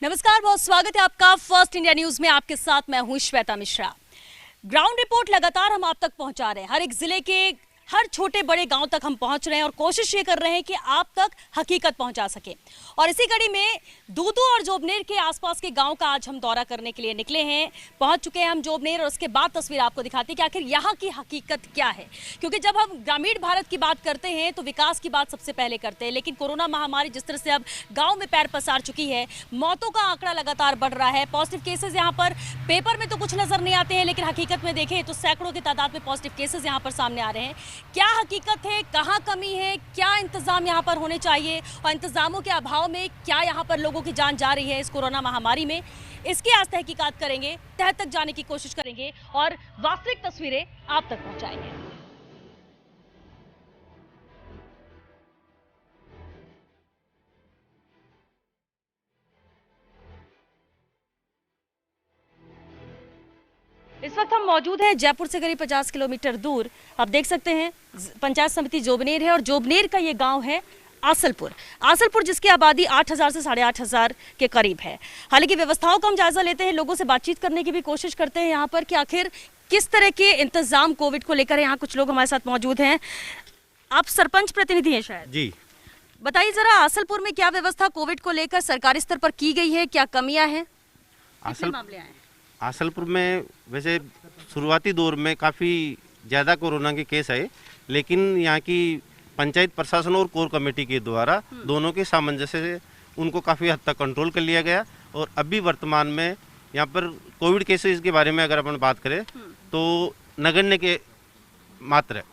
नमस्कार, बहुत स्वागत है आपका फर्स्ट इंडिया न्यूज में। आपके साथ मैं हूं श्वेता मिश्रा। ग्राउंड रिपोर्ट लगातार हम आप तक पहुंचा रहे हैं। हर एक जिले के हर छोटे बड़े गांव तक हम पहुंच रहे हैं और कोशिश ये कर रहे हैं कि आप तक हकीकत पहुंचा सके। और इसी कड़ी में दूदू और जोबनेर के आसपास के गांव का आज हम दौरा करने के लिए निकले हैं। पहुंच चुके हैं हम जोबनेर और उसके बाद तस्वीर आपको दिखाते हैं कि आखिर यहाँ की हकीकत क्या है। क्योंकि जब हम ग्रामीण भारत की बात करते हैं तो विकास की बात सबसे पहले करते हैं, लेकिन कोरोना महामारी जिस तरह से अब गाँव में पैर पसार चुकी है, मौतों का आंकड़ा लगातार बढ़ रहा है। पॉजिटिव केसेज यहाँ पर पेपर में तो कुछ नजर नहीं आते हैं, लेकिन हकीकत में देखें तो सैकड़ों की तादाद में पॉजिटिव केसेज यहाँ पर सामने आ रहे हैं। क्या हकीकत है, कहाँ कमी है, क्या इंतजाम यहाँ पर होने चाहिए और इंतजामों के अभाव में क्या यहाँ पर लोगों की जान जा रही है इस कोरोना महामारी में, इसकी आज तहकीकात करेंगे, तह तक जाने की कोशिश करेंगे और वास्तविक तस्वीरें आप तक पहुंचाएंगे। इस वक्त हम मौजूद हैं जयपुर से करीब 50 किलोमीटर दूर। आप देख सकते हैं पंचायत समिति जोबनेर है और जोबनेर का ये गांव है आसलपुर, जिसकी आबादी 8,000 से 8,500 के करीब है। हालांकि व्यवस्थाओं का हम जायजा लेते हैं, लोगों से बातचीत करने की भी कोशिश करते हैं यहाँ पर कि आखिर किस तरह के इंतजाम कोविड को लेकर। यहाँ कुछ लोग हमारे साथ मौजूद हैं। आप सरपंच प्रतिनिधि हैं शायद जी, बताइए जरा आसलपुर में क्या व्यवस्था कोविड को लेकर सरकारी स्तर पर की गई है, क्या कमियां हैं, कितने मामले आए? आसलपुर में वैसे शुरुआती दौर में काफ़ी ज़्यादा कोरोना के केस आए, लेकिन यहाँ की पंचायत प्रशासन और कोर कमेटी के द्वारा दोनों के सामंजस्य से उनको काफ़ी हद तक कंट्रोल कर लिया गया। और अभी वर्तमान में यहाँ पर कोविड केसेस के बारे में अगर अपन बात करें तो नगण्य के मात्र है,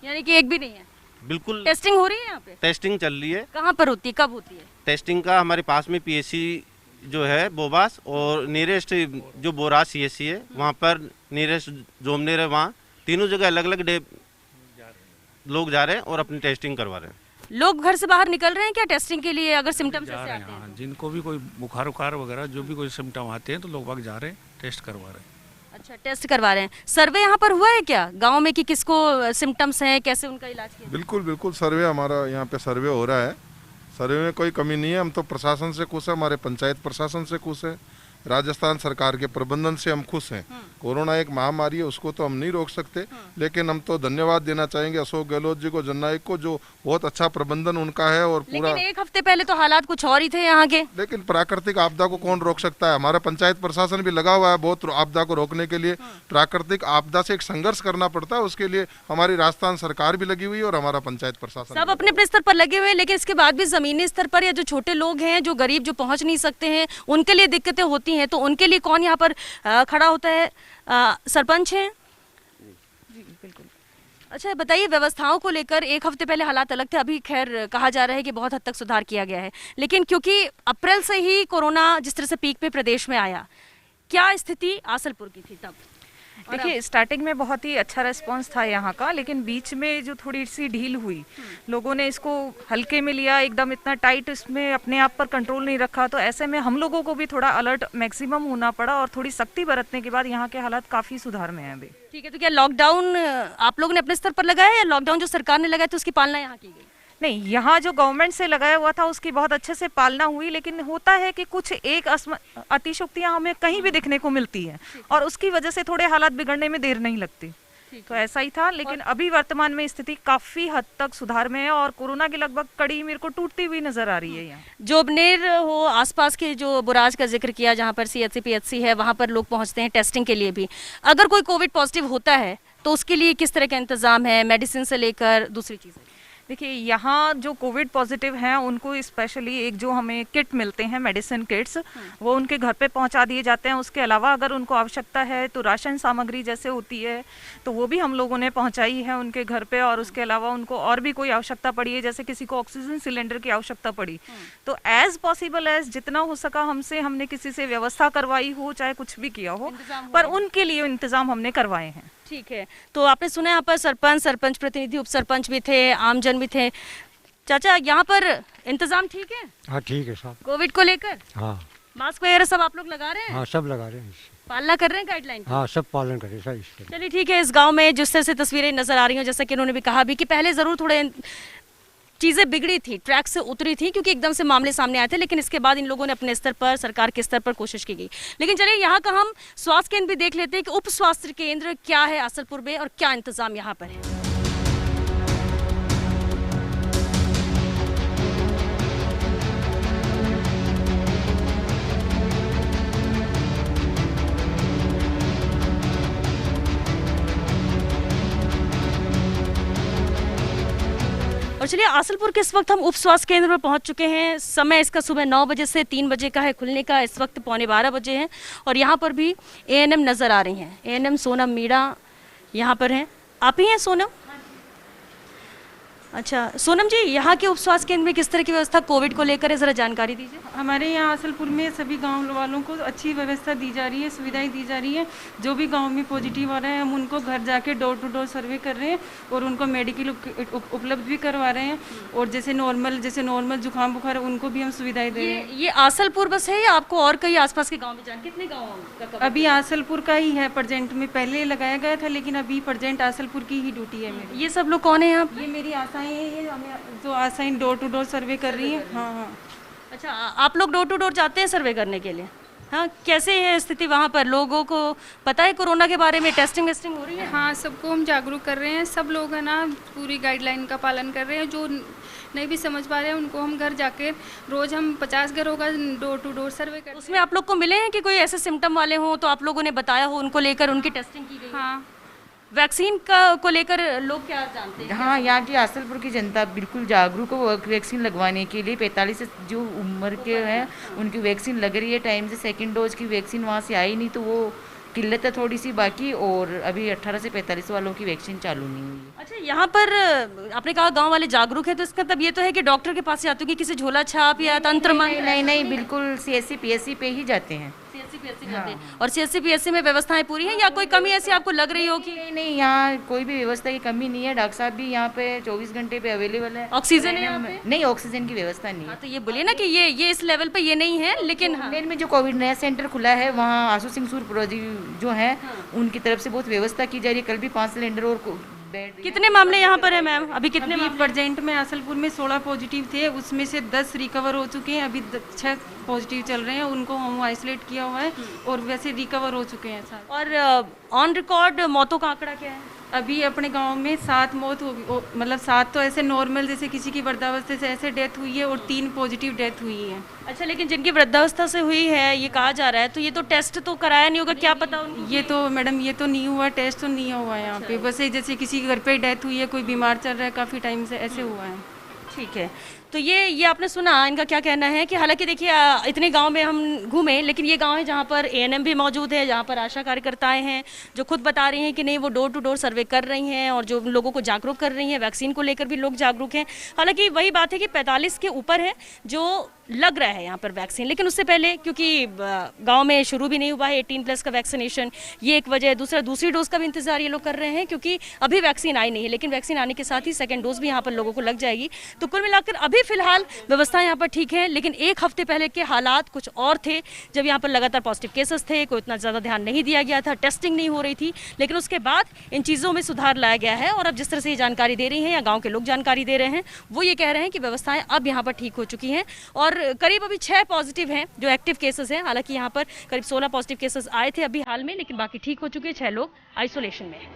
यानी कि एक भी नहीं है। बिल्कुल। टेस्टिंग हो रही है यहाँ पे? टेस्टिंग चल रही है। कहाँ पर होती है, कब होती है टेस्टिंग का? हमारे पास में पीएससी जो है बोबास और नियरेस्ट जो बोरास सीएससी है, वहाँ पर नियरेस्ट जोबनेर है, वहाँ तीनों जगह अलग अलग डे लोग जा रहे हैं और अपनी टेस्टिंग करवा रहे हैं। लोग घर से बाहर निकल रहे हैं क्या टेस्टिंग के लिए, अगर सिम्टम्स जा ऐसे रहे आते हैं? हैं तो? जिनको भी कोई बुखार उखार वगैरह जो भी कोई सिम्टम आते हैं तो लोग बाग जा रहे हैं, टेस्ट करवा रहे हैं। अच्छा, टेस्ट करवा रहे हैं। सर्वे यहाँ पर हुआ है क्या गांव में कि किसको सिम्टम्स हैं, कैसे उनका इलाज किया? बिल्कुल सर्वे हमारा यहाँ पे सर्वे हो रहा है। सर्वे में कोई कमी नहीं है। हम तो प्रशासन से खुश है, हमारे पंचायत प्रशासन से खुश है, राजस्थान सरकार के प्रबंधन से हम खुश हैं। कोरोना एक महामारी है, उसको तो हम नहीं रोक सकते, लेकिन हम तो धन्यवाद देना चाहेंगे अशोक गहलोत जी को, जननायक को, जो बहुत अच्छा प्रबंधन उनका है। और पूरा लेकिन एक हफ्ते पहले तो हालात कुछ और ही थे यहाँ के। लेकिन प्राकृतिक आपदा को कौन रोक सकता है? हमारा पंचायत प्रशासन भी लगा हुआ है बहुत आपदा को रोकने के लिए। प्राकृतिक आपदा से एक संघर्ष करना पड़ता है, उसके लिए हमारी राजस्थान सरकार भी लगी हुई है और हमारा पंचायत प्रशासन सब अपने अपने स्तर पर लगे हुए हैं। लेकिन इसके बाद भी जमीनी स्तर पर या जो छोटे लोग हैं, जो गरीब, जो पहुंच नहीं सकते हैं, उनके लिए दिक्कतें होती हैं, तो उनके लिए कौन यहाँ पर खड़ा होता है? सरपंच हैं जी, बिल्कुल। अच्छा बताइए, व्यवस्थाओं को लेकर एक हफ्ते पहले हालात अलग थे, अभी खैर कहा जा रहा है कि बहुत हद तक सुधार किया गया है, लेकिन क्योंकि अप्रैल से ही कोरोना जिस तरह से पीक पे प्रदेश में आया, क्या स्थिति आसलपुर की थी तब? देखिए, स्टार्टिंग में बहुत ही अच्छा रिस्पांस था यहाँ का, लेकिन बीच में जो थोड़ी सी ढील हुई, लोगों ने इसको हल्के में लिया, एकदम इतना टाइट इसमें अपने आप पर कंट्रोल नहीं रखा, तो ऐसे में हम लोगों को भी थोड़ा अलर्ट मैक्सिमम होना पड़ा और थोड़ी सख्ती बरतने के बाद यहाँ के हालात काफी सुधार में हैं अभी। ठीक है, तो क्या लॉकडाउन आप लोगों ने अपने स्तर पर लगाया या लॉकडाउन जो सरकार ने लगाया तो उसकी पालना यहाँ की गई? नहीं, यहाँ जो गवर्नमेंट से लगाया हुआ था उसकी बहुत अच्छे से पालना हुई, लेकिन होता है कि कुछ एक अतिशयोक्तियाँ हमें कहीं भी देखने को मिलती है और उसकी वजह से थोड़े हालात बिगड़ने में देर नहीं लगती। तो ऐसा ही था, लेकिन अभी वर्तमान में स्थिति काफी हद तक सुधार में है और कोरोना की लगभग कड़ी मेरे को टूटती हुई नजर आ रही है। यहाँ जोबनेर हो, आसपास के जो बुराज का जिक्र किया, जहाँ पर सीएचसी पीएचसी है, वहाँ पर लोग पहुँचते हैं टेस्टिंग के लिए भी। अगर कोई कोविड पॉजिटिव होता है तो उसके लिए किस तरह का इंतजाम है, मेडिसिन से लेकर दूसरी चीजें? देखिए, यहाँ जो कोविड पॉजिटिव हैं उनको स्पेशली एक जो हमें किट मिलते हैं, मेडिसिन किट्स, वो उनके घर पे पहुँचा दिए जाते हैं। उसके अलावा अगर उनको आवश्यकता है तो राशन सामग्री जैसे होती है तो वो भी हम लोगों ने पहुँचाई है उनके घर पे। और उसके अलावा उनको और भी कोई आवश्यकता पड़ी है, जैसे किसी को ऑक्सीजन सिलेंडर की आवश्यकता पड़ी, तो एज पॉसिबल एज जितना हो सका हमने किसी से व्यवस्था करवाई हो, चाहे कुछ भी किया हो, पर उनके लिए इंतजाम हमने करवाए हैं। ठीक है, तो आपने सुना यहाँ पर सरपंच प्रतिनिधि, उप सरपंच भी थे, आमजन भी थे। चाचा, यहाँ पर इंतजाम ठीक है? हाँ ठीक है साहब। कोविड को लेकर हाँ, मास्क वगैरह सब आप लोग लगा रहे हैं? हाँ सब लगा रहे हैं, पालना कर रहे हैं गाइडलाइन? हाँ सब पालन करें सर इसके। चलिए ठीक है। इस गांव में जिस तरह से तस्वीरें नजर आ रही हैं, जैसा कि उन्होंने भी कहा भी कि पहले जरूर थोड़े चीज़ें बिगड़ी थी, ट्रैक से उतरी थी, क्योंकि एकदम से मामले सामने आए थे, लेकिन इसके बाद इन लोगों ने अपने स्तर पर, सरकार के स्तर पर कोशिश की गई। लेकिन चलिए यहाँ का हम स्वास्थ्य केंद्र भी देख लेते हैं कि उप स्वास्थ्य केंद्र क्या है आसलपुर में और क्या इंतजाम यहाँ पर है। और चलिए आसलपुर के इस वक्त हम उप स्वास्थ्य केंद्र पर पहुंच चुके हैं। समय इसका सुबह 9 बजे से 3 बजे का है खुलने का। इस वक्त 11:15 बजे हैं और यहाँ पर भी एएनएम नज़र आ रही हैं। एएनएम सोनम मीणा यहाँ पर हैं। आप ही हैं सोनम? अच्छा सोनम जी, यहाँ के उप स्वास्थ्य केंद्र में किस तरह की व्यवस्था कोविड को लेकर है, ज़रा जानकारी दीजिए। हमारे यहाँ आसलपुर में सभी गांव वालों को अच्छी व्यवस्था दी जा रही है, सुविधाएं दी जा रही है। जो भी गांव में पॉजिटिव आ रहे हैं हम उनको घर जाके डोर टू डोर सर्वे कर रहे हैं और उनको मेडिकल उपलब्ध भी करवा रहे हैं। और जैसे नॉर्मल जुकाम बुखार उनको भी हम सुविधाएं दे रहे हैं। ये आसलपुर बस है या आपको और कई आसपास के गाँव में जान? कितने गाँव का cover? अभी आसलपुर का ही है प्रेजेंट में, पहले लगाया गया था लेकिन अभी प्रेजेंट आसलपुर की ही ड्यूटी है मेरी। ये सब लोग कौन है यहाँ? ये मेरी आशाएं हैं, ये हमें जो आशाएं डोर टू डोर सर्वे कर रही हैं। हाँ। अच्छा, आप लोग डोर टू डोर जाते हैं सर्वे करने के लिए? हाँ, कैसे है स्थिति वहाँ पर? लोगों को पता है कोरोना के बारे में? टेस्टिंग वेस्टिंग हो रही है? हाँ, सबको हम जागरूक कर रहे हैं। सब लोग है ना पूरी गाइडलाइन का पालन कर रहे हैं। जो नहीं भी समझ पा रहे हैं उनको हम घर जाके रोज़ हम 50 घरों का डोर टू डोर सर्वे करते हैं। उसमें आप लोग को मिले हैं कि कोई ऐसे सिम्टम वाले हों तो आप लोगों ने बताया हो, उनको लेकर उनकी टेस्टिंग की गई? हाँ। वैक्सीन को लेकर लोग क्या जानते हैं? हाँ, यहाँ की आसलपुर की जनता बिल्कुल जागरूक है वैक्सीन लगवाने के लिए। 45 से जो उम्र के हैं उनकी वैक्सीन लग रही है टाइम से। सेकंड डोज की वैक्सीन वहाँ से आई नहीं तो वो किल्लत है थोड़ी सी बाकी। और अभी 18 से 45 वालों की वैक्सीन चालू नहीं हुई है। अच्छा, यहाँ पर आपने कहा गांव वाले जागरूक है, तो इसका मतलब ये तो है कि डॉक्टर के पास जाते हो कि किसी झोला छाप या तंत्र मंत्र? नहीं, बिल्कुल CSC PSC पे ही जाते हैं। CSC जाते हैं। और CSC PSC में व्यवस्थाएं पूरी हैं या कोई कमी ऐसी आपको लग रही हो कि? नहीं, यहाँ कोई भी व्यवस्था की कमी नहीं है। डॉक्टर साहब भी यहाँ पे 24 घंटे पे अवेलेबल है। ऑक्सीजन है यहाँ पे? नहीं, ऑक्सीजन की व्यवस्था नहीं है। हाँ, तो ये बोलिए ना कि ये इस लेवल पे ये नहीं है, लेकिन हाँ। में जो कोविड नया सेंटर खुला है वहाँ आशु सिंह सूर प्रोजेक्ट जो है उनकी तरफ से बहुत व्यवस्था की जा रही है। कल भी 5 सिलेंडर और बेड। कितने मामले यहाँ पर है मैम? अभी कितने अभी मामले? प्रेजेंट में आसलपुर में 16 पॉजिटिव थे, उसमें से 10 रिकवर हो चुके हैं। अभी 6 पॉजिटिव चल रहे हैं, उनको हम आइसोलेट किया हुआ है और वैसे रिकवर हो चुके हैं सारे। और ऑन रिकॉर्ड मौतों का आंकड़ा क्या है? अभी अपने गांव में 7 मौत मतलब 7 तो ऐसे नॉर्मल जैसे किसी की वृद्धावस्था से ऐसे डेथ हुई है और 3 पॉजिटिव डेथ हुई है। अच्छा, लेकिन जिनकी वृद्धावस्था से हुई है ये कहा जा रहा है, तो ये तो टेस्ट तो कराया नहीं होगा, क्या पता उनको? ये तो मैडम ये तो नहीं हुआ, टेस्ट तो नहीं हुआ यहाँ पे। बस ये जैसे किसी के घर पे डेथ हुई है, कोई बीमार चल रहा है काफ़ी टाइम से, ऐसे हुआ है। ठीक है, तो ये आपने सुना इनका क्या कहना है कि हालांकि देखिए इतने गांव में हम घूमे, लेकिन ये गांव है जहां पर एएनएम भी मौजूद है, जहां पर आशा कार्यकर्ताएं हैं जो खुद बता रही हैं कि नहीं वो डोर टू डोर सर्वे कर रही हैं और जो लोगों को जागरूक कर रही हैं। वैक्सीन को लेकर भी लोग जागरूक हैं। हालांकि वही बात है कि 45 के ऊपर है जो लग रहा है यहाँ पर वैक्सीन, लेकिन उससे पहले क्योंकि गांव में शुरू भी नहीं हुआ है 18+ का वैक्सीनेशन, ये एक वजह। दूसरी डोज का भी इंतजार ये लोग कर रहे हैं क्योंकि अभी वैक्सीन आई नहीं है, लेकिन वैक्सीन आने के साथ ही सेकंड डोज भी यहाँ पर लोगों को लग जाएगी। तो कुल मिलाकर अभी फिलहाल व्यवस्था यहाँ पर ठीक है, लेकिन एक हफ्ते पहले के हालात कुछ और थे जब यहाँ पर लगातार पॉजिटिव केसेस थे, कोई इतना ज़्यादा ध्यान नहीं दिया गया था, टेस्टिंग नहीं हो रही थी। लेकिन उसके बाद इन चीज़ों में सुधार लाया गया है और अब जिस तरह से ये जानकारी दे रही हैं या गाँव के लोग जानकारी दे रहे हैं, वो ये कह रहे हैं कि व्यवस्थाएं अब यहाँ पर ठीक हो चुकी हैं। और करीब अभी 6 पॉजिटिव हैं जो एक्टिव केसेस हैं। हालांकि यहाँ पर करीब 16 पॉजिटिव केसेस आए थे अभी हाल में, लेकिन बाकी ठीक हो चुके हैं। 6 लोग आइसोलेशन में हैं।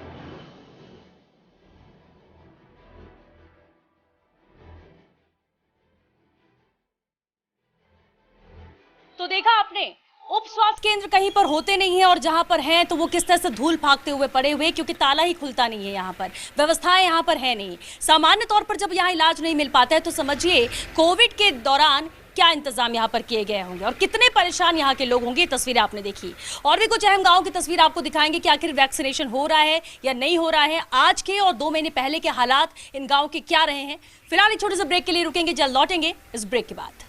तो देखा आपने, उप स्वास्थ्य केंद्र कहीं पर होते नहीं है और जहां पर हैं तो वो किस तरह से धूल भागते हुए पड़े हुए, क्योंकि ताला ही खुलता नहीं है। यहाँ पर व्यवस्थाएं यहाँ पर है नहीं। सामान्य तौर पर जब यहाँ इलाज नहीं मिल पाता है तो समझिए कोविड के दौरान क्या इंतजाम यहाँ पर किए गए होंगे और कितने परेशान यहाँ के लोग होंगे। तस्वीरें आपने देखी और भी कुछ अहम गांव की तस्वीर आपको दिखाएंगे कि आखिर वैक्सीनेशन हो रहा है या नहीं हो रहा है, आज के और 2 महीने पहले के हालात इन गांव के क्या रहे हैं। फिलहाल एक छोटे से ब्रेक के लिए रुकेंगे, जल्द लौटेंगे इस ब्रेक के बाद।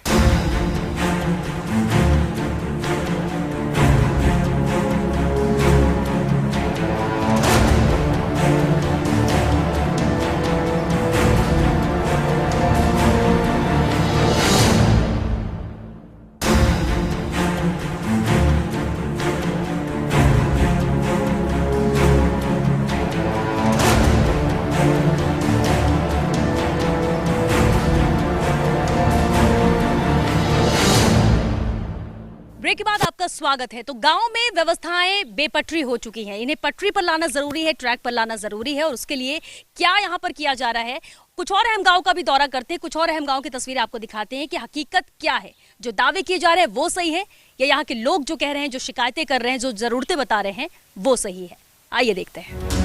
ब्रेक के बाद आपका स्वागत है। तो गांव में व्यवस्थाएं बेपटरी हो चुकी हैं, इन्हें पटरी पर लाना जरूरी है, ट्रैक पर लाना जरूरी है। और उसके लिए क्या यहाँ पर किया जा रहा है, कुछ और अहम गांव का भी दौरा करते हैं, कुछ और अहम गांव की तस्वीरें आपको दिखाते हैं कि हकीकत क्या है। जो दावे किए जा रहे हैं वो सही है या यहाँ के लोग जो कह रहे हैं, जो शिकायतें कर रहे हैं, जो जरूरतें बता रहे हैं वो सही है। आइए देखते हैं।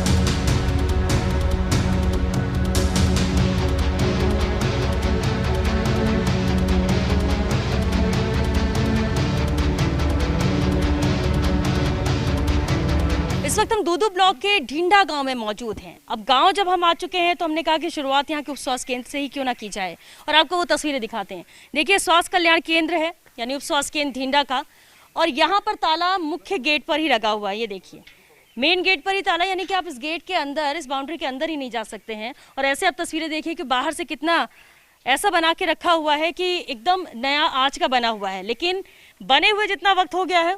इस वक्त हम दूदू ब्लॉक के ढींडा गांव में मौजूद हैं। अब गांव जब हम आ चुके हैं तो हमने कहा कि शुरुआत यहाँ के उप स्वास्थ्य केंद्र से ही क्यों ना की जाए, और आपको वो तस्वीरें दिखाते हैं। देखिए, स्वास्थ्य कल्याण केंद्र है यानी उप स्वास्थ्य केंद्र ढींडा का, और यहाँ पर ताला मुख्य गेट पर ही लगा हुआ है। ये देखिए, मेन गेट पर ही ताला, यानी कि आप इस गेट के अंदर, इस बाउंड्री के अंदर ही नहीं जा सकते हैं। और ऐसे आप तस्वीरें देखिए कि बाहर से कितना ऐसा बना के रखा हुआ है कि एकदम नया आँच का बना हुआ है, लेकिन बने हुए जितना वक्त हो गया है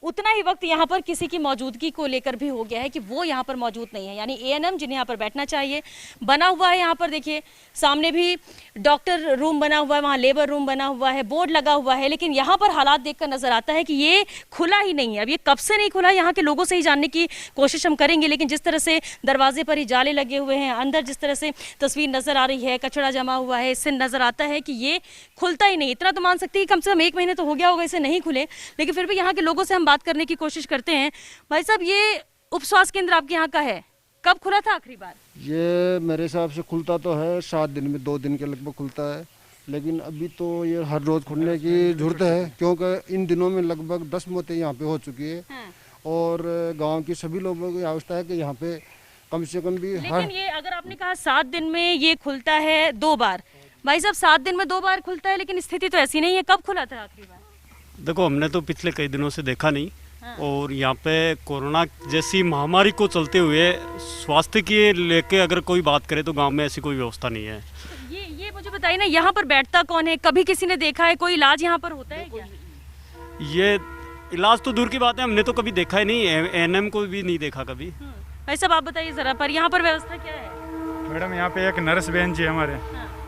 उतना ही वक्त यहाँ पर किसी की मौजूदगी को लेकर भी हो गया है कि वो यहाँ पर मौजूद नहीं है, यानी एएनएम जिन्हें यहाँ पर बैठना चाहिए। बना हुआ है यहाँ पर, देखिए सामने भी डॉक्टर रूम बना हुआ है, वहाँ लेबर रूम बना हुआ है, बोर्ड लगा हुआ है, लेकिन यहाँ पर हालात देखकर नजर आता है कि ये खुला ही नहीं है। अब ये कब से नहीं खुला, यहाँ के लोगों से ही जानने की कोशिश हम करेंगे। लेकिन जिस तरह से दरवाजे पर ही जाले लगे हुए हैं, अंदर जिस तरह से तस्वीर नजर आ रही है, कचरा जमा हुआ है, इससे नजर आता है कि ये खुलता ही नहीं। इतना तो मान सकते हैं कि कम से कम 1 महीने तो हो गया होगा इसे नहीं खुले, लेकिन फिर भी यहाँ के लोगों से हम बात करने की कोशिश करते हैं। भाई साहब, ये उप स्वास्थ्य केंद्र आपके यहाँ का है, कब खुला था आखिरी बार? ये मेरे हिसाब से खुलता तो है 7 दिन में, 2 दिन के लगभग खुलता है, लेकिन अभी तो ये हर रोज खुलने की जरूरत है, क्योंकि इन दिनों में लगभग 10 मौतें यहाँ पे हो चुकी है। और गांव की सभी लोगों की आवश्यकता है कि यहाँ पे कम से कम भी लेकिन ये अगर आपने कहा 7 दिन में ये खुलता है 2 बार, भाई साहब 7 दिन में 2 बार खुलता है, लेकिन स्थिति तो ऐसी नहीं है। कब खुला था आखिरी बार? देखो, हमने तो पिछले कई दिनों से देखा नहीं। और यहाँ पे कोरोना जैसी महामारी को चलते हुए स्वास्थ्य के लेके अगर कोई बात करे तो गांव में ऐसी कोई व्यवस्था नहीं है। ये मुझे बताइए ना, यहाँ पर बैठता कौन है? कभी किसी ने देखा है? कोई इलाज यहाँ पर होता है क्या? ये इलाज तो दूर की बात है, हमने तो कभी देखा ही नहीं, एएनएम को भी नहीं देखा कभी। भाई साहब आप बताइए जरा, पर यहाँ पर व्यवस्था क्या है? मैडम, यहाँ पे एक नर्स बहन जी हमारे,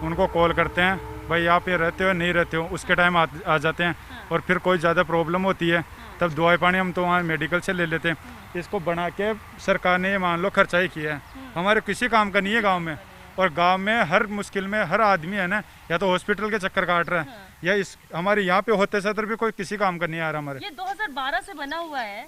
उनको कॉल करते हैं, भाई आप ये रहते हो नहीं रहते हो, उसके टाइम आ जाते हैं। और फिर कोई ज़्यादा प्रॉब्लम होती है तब दवाई पानी हम तो वहाँ मेडिकल से ले लेते हैं। इसको बना के सरकार ने ये मान लो खर्चा ही किया है, हमारे किसी काम का नहीं है गांव में। और गांव में हर मुश्किल में हर आदमी है ना, या तो हॉस्पिटल के चक्कर काट रहा है, या इस हमारे यहाँ पे होते सतर भी कोई किसी काम का नहीं आ रहा हमारे। ये 2012 से बना हुआ है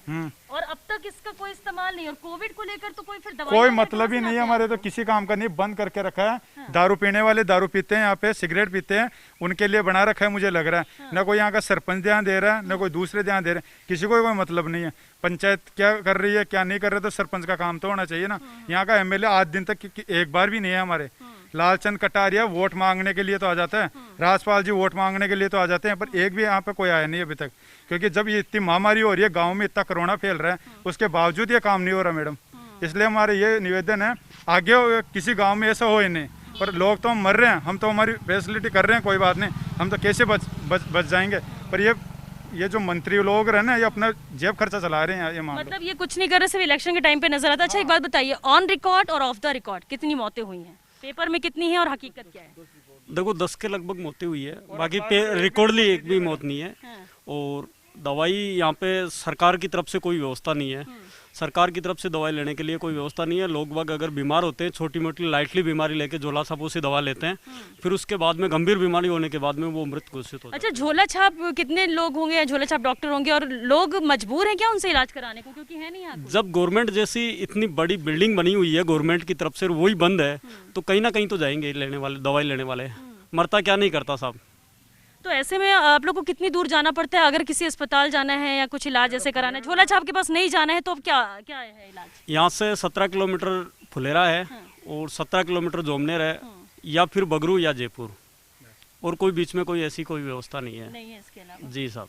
और अब तक इसका कोई इस्तेमाल नहीं। और कोविड को लेकर तो कोई फिर दवाई कोई मतलब ही नहीं है हमारे, तो किसी काम का नहीं, बंद करके रखा है। दारू पीने वाले दारू पीते हैं यहाँ पे, सिगरेट पीते हैं, उनके लिए बना रखा है मुझे लग रहा है। न कोई यहाँ का सरपंच ध्यान दे रहा है, न कोई दूसरे ध्यान दे रहे हैं, किसी को कोई मतलब नहीं है। पंचायत क्या कर रही है क्या नहीं कर रहे, तो सरपंच का काम तो होना चाहिए ना। यहाँ का एमएलए आज दिन तक एक बार भी नहीं है हमारे। लालचंद कटारिया वोट मांगने के लिए तो आ जाता है, राजपाल जी वोट मांगने के लिए तो आ जाते हैं, पर एक भी यहाँ पे कोई आया नहीं अभी तक। क्योंकि जब ये इतनी महामारी हो रही है, गांव में इतना कोरोना फैल रहा है, उसके बावजूद ये काम नहीं हो रहा मैडम। इसलिए हमारे ये निवेदन है, आगे किसी गांव में ऐसा हो ही नहीं। पर लोग तो हम मर रहे हैं, हम तो हमारी फैसिलिटी कर रहे हैं, कोई बात नहीं, हम तो कैसे बच जाएंगे। पर ये जो मंत्री लोग रहे ना, ये अपना जेब खर्चा चला रहे हैं। ये मतलब ये कुछ नहीं कर रहे, सिर्फ इलेक्शन के टाइम पे नजर आता है। अच्छा एक बात बताइए, ऑन रिकॉर्ड और ऑफ द रिकॉर्ड कितनी मौतें हुई हैं, पेपर में कितनी है और हकीकत क्या है? देखो 10 के लगभग मौतें हुई है, बाकी रिकॉर्डली एक भी मौत नहीं है। और दवाई यहाँ पे सरकार की तरफ से कोई व्यवस्था नहीं है, सरकार की तरफ से दवाई लेने के लिए कोई व्यवस्था नहीं है। लोग बाग अगर बीमार होते हैं, छोटी मोटी लाइटली बीमारी लेके झोला छापों से दवा लेते हैं, फिर उसके बाद में गंभीर बीमारी होने के बाद में वो मृत घोषित होता है। अच्छा, झोला छाप कितने लोग होंगे या झोला छाप डॉक्टर होंगे, और लोग मजबूर हैं क्या उनसे इलाज कराने को, क्योंकि है नहीं यहाँ? जब गवर्नमेंट जैसी इतनी बड़ी बिल्डिंग बनी हुई है गवर्नमेंट की तरफ से, वही बंद है, तो कहीं ना कहीं तो जाएंगे लेने वाले, दवाई लेने वाले। मरता क्या नहीं करता साहब। तो ऐसे में आप लोग को कितनी दूर जाना पड़ता है अगर किसी अस्पताल जाना है या कुछ इलाज ऐसे कराना है? झोला छाप के पास नहीं जाना है तो अब क्या है इलाज? यहाँ से 17 किलोमीटर फुलेरा है और 17 किलोमीटर जोमनेर है, या फिर बगरू या जयपुर, और कोई बीच में कोई ऐसी कोई व्यवस्था नहीं है। इसके अलावा? जी साहब।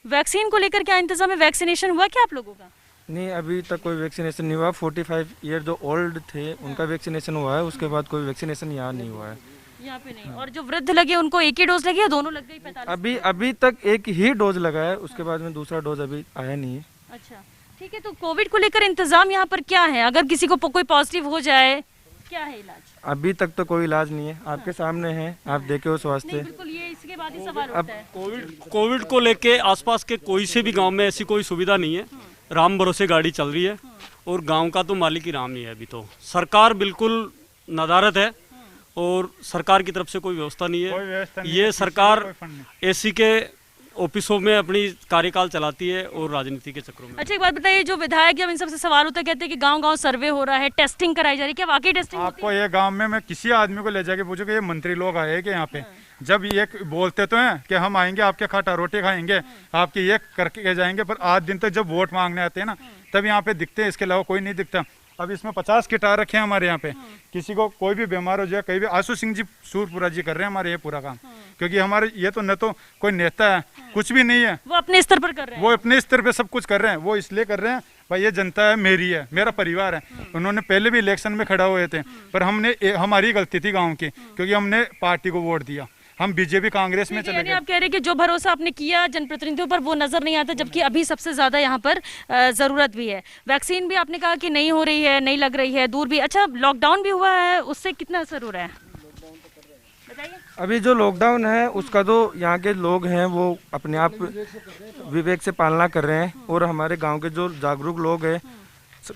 वैक्सीन को लेकर क्या इंतजाम है? वैक्सीनेशन हुआ क्या आप लोगों का? नहीं, अभी तक कोई वैक्सीनेशन नहीं हुआ। 45 ईयर जो ओल्ड थे उनका वैक्सीनेशन हुआ है, उसके बाद कोई वैक्सीनेशन यहाँ नहीं हुआ है। यहाँ पे नहीं। और जो वृद्ध लगे उनको एक ही डोज लगी या दोनों लग गई? 45? अभी तक एक ही डोज लगा है, उसके बाद में दूसरा डोज अभी आया नहीं है। अच्छा ठीक है, तो कोविड को लेकर इंतजाम यहाँ पर क्या है? अगर किसी को कोई पॉजिटिव हो जाए क्या है इलाज? अभी तक तो कोई इलाज नहीं है, आपके सामने है, आप देखे हो स्वास्थ्य। बिल्कुल, ये इसके बाद ही सवाल अब उठता है। कोविड को लेके आसपास के कोई से भी गांव में ऐसी कोई सुविधा नहीं है। राम भरोसे गाड़ी चल रही है और गांव का तो मालिक ही राम ही है। अभी तो सरकार बिल्कुल नदारद है और सरकार की तरफ से कोई व्यवस्था नहीं है। ये सरकार एसी के ऑफिसों में अपनी कार्यकाल चलाती है और राजनीति के चक्रों में। अच्छा, एक बात बताइए, जो विधायक जब इन सबसे सवाल होता है, कहते हैं कि गांव-गांव सर्वे हो रहा है, टेस्टिंग कराई जा रही है, क्या वाकई टेस्टिंग होती आपको ये गांव में मैं किसी आदमी को ले जाके पूछूं कि ये मंत्री लोग आए कि यहाँ पे, जब ये बोलते तो हैं कि हम आएंगे आपके खाता रोटी खाएंगे, आपके ये करके जाएंगे, पर आज दिन तक जब वोट मांगने आते हैं ना तब यहाँ पे दिखते हैं, इसके अलावा कोई नहीं दिखता। अब इसमें 50 किट आ रखे हैं हमारे यहाँ पे, किसी को कोई भी बीमार हो जाए कहीं भी, आशु सिंह जी सूरपुरा जी कर रहे हैं हमारे ये पूरा काम, क्योंकि हमारे ये तो न तो कोई नेता है, कुछ भी नहीं है, वो अपने स्तर पर कर रहे हैं। वो अपने स्तर पे सब कुछ कर रहे हैं। वो इसलिए कर रहे हैं भाई ये जनता है, मेरी है, मेरा परिवार है। उन्होंने पहले भी इलेक्शन में खड़ा हुए थे, पर हमारी गलती थी गाँव की, क्योंकि हमने पार्टी को वोट दिया, हम बीजेपी कांग्रेस में चले गए। आप कह रहे हैं कि जो भरोसा आपने किया जनप्रतिनिधियों पर वो नजर नहीं आता, जबकि अभी सबसे ज्यादा यहाँ पर जरूरत भी है। वैक्सीन भी आपने कहा कि नहीं हो रही है, नहीं लग रही है, दूर भी। अच्छा, लॉकडाउन भी हुआ है, उससे कितना असर हो रहा है बताइए? अभी जो लॉकडाउन है उसका तो यहाँ के लोग हैं वो अपने आप विवेक से पालना कर रहे हैं, और हमारे गाँव के जो जागरूक लोग हैं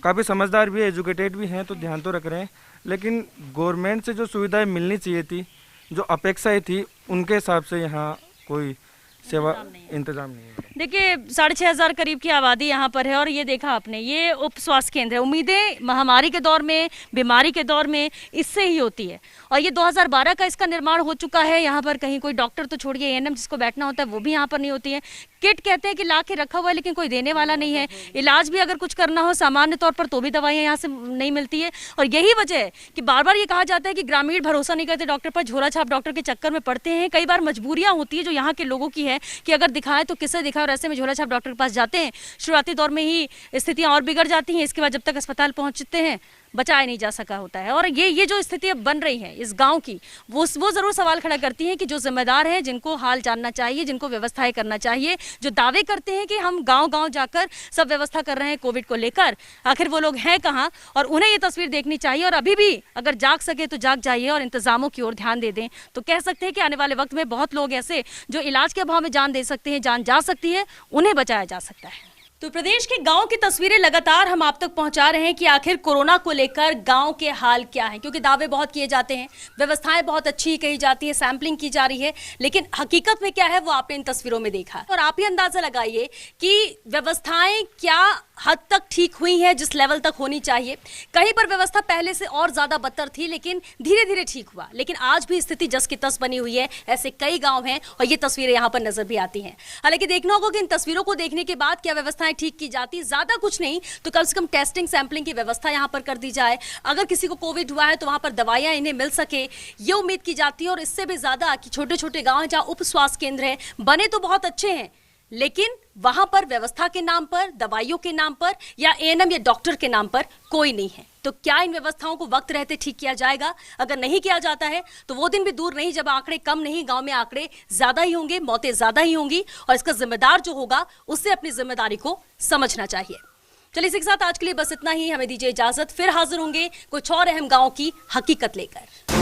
काफ़ी समझदार भी है, एजुकेटेड भी हैं, तो ध्यान तो रख रहे हैं। लेकिन गवर्नमेंट से जो सुविधाएं मिलनी चाहिए थी, जो अपेक्षाएं थी, उनके हिसाब से यहाँ कोई सेवा इंतजाम नहीं है। देखिए, 6,500 करीब की आबादी यहाँ पर है, और ये देखा आपने, ये उप स्वास्थ्य केंद्र है। उम्मीदें महामारी के दौर में, बीमारी के दौर में इससे ही होती है, और ये 2012 का इसका निर्माण हो चुका है। यहाँ पर कहीं कोई डॉक्टर तो छोड़िए, एएनएम जिसको बैठना होता है वो भी यहाँ पर नहीं होती है। किट कहते हैं कि ला के रखा हुआ है, लेकिन कोई देने वाला नहीं है। इलाज भी अगर कुछ करना हो सामान्य तौर पर तो भी दवाइयाँ यहाँ से नहीं मिलती है, और यही वजह है कि बार बार ये कहा जाता है कि ग्रामीण भरोसा नहीं करते डॉक्टर पर, झोला छाप डॉक्टर के चक्कर में पड़ते हैं। कई बार मजबूरियाँ होती है जो यहाँ के लोगों की है कि अगर दिखाए तो किसे दिखाए, और ऐसे में झोला छाप डॉक्टर के पास जाते हैं। शुरुआती दौर में ही स्थितियाँ और बिगड़ जाती हैं, इसके बाद जब तक अस्पताल पहुँचते हैं बचाया नहीं जा सका होता है। और ये जो स्थिति अब बन रही है इस गांव की, वो जरूर सवाल खड़ा करती है कि जो जिम्मेदार है, जिनको हाल जानना चाहिए, जिनको व्यवस्थाएं करना चाहिए, जो दावे करते हैं कि हम गांव-गांव जाकर सब व्यवस्था कर रहे हैं कोविड को लेकर, आखिर वो लोग हैं कहाँ? और उन्हें ये तस्वीर देखनी चाहिए, और अभी भी अगर जाग सके तो जाग जाइए और इंतजामों की ओर ध्यान दे दें, तो कह सकते हैं कि आने वाले वक्त में बहुत लोग ऐसे जो इलाज के अभाव में जान दे सकते हैं, जान जा सकती है, उन्हें बचाया जा सकता है। तो प्रदेश के गांव की तस्वीरें लगातार हम आप तक पहुंचा रहे हैं कि आखिर कोरोना को लेकर गांव के हाल क्या हैं, क्योंकि दावे बहुत किए जाते हैं, व्यवस्थाएं बहुत अच्छी कही जाती है, सैंपलिंग की जा रही है, लेकिन हकीकत में क्या है वो आपने इन तस्वीरों में देखा। और आप ही अंदाजा लगाइए कि व्यवस्थाएं क्या हद तक ठीक हुई हैं, जिस लेवल तक होनी चाहिए। कहीं पर व्यवस्था पहले से और ज्यादा बदतर थी, लेकिन धीरे धीरे ठीक हुआ, लेकिन आज भी स्थिति जस की तस बनी हुई है। ऐसे कई गाँव हैं और ये तस्वीरें यहाँ पर नजर भी आती हैं। हालांकि देखना होगा कि इन तस्वीरों को देखने के बाद क्या व्यवस्था ठीक की जाती, ज्यादा कुछ नहीं तो कम से कम टेस्टिंग सैंपलिंग की व्यवस्था यहां पर कर दी जाए। अगर किसी को कोविड हुआ है तो वहां पर दवाइयां इन्हें मिल सके, ये उम्मीद की जाती है। और इससे भी ज्यादा कि छोटे छोटे गांव हैं जहां उप स्वास्थ्य केंद्र हैं, बने तो बहुत अच्छे हैं, लेकिन वहां पर व्यवस्था के नाम पर, दवाइयों के नाम पर, या एएनएम या डॉक्टर के नाम पर कोई नहीं है। तो क्या इन व्यवस्थाओं को वक्त रहते ठीक किया जाएगा? अगर नहीं किया जाता है तो वो दिन भी दूर नहीं जब आंकड़े कम नहीं, गांव में आंकड़े ज्यादा ही होंगे, मौतें ज्यादा ही होंगी, और इसका जिम्मेदार जो होगा उससे अपनी जिम्मेदारी को समझना चाहिए। चलिए, इसी के साथ आज के लिए बस इतना ही। हमें दीजिए इजाजत, फिर हाजिर होंगे कुछ और अहम गांव की हकीकत लेकर।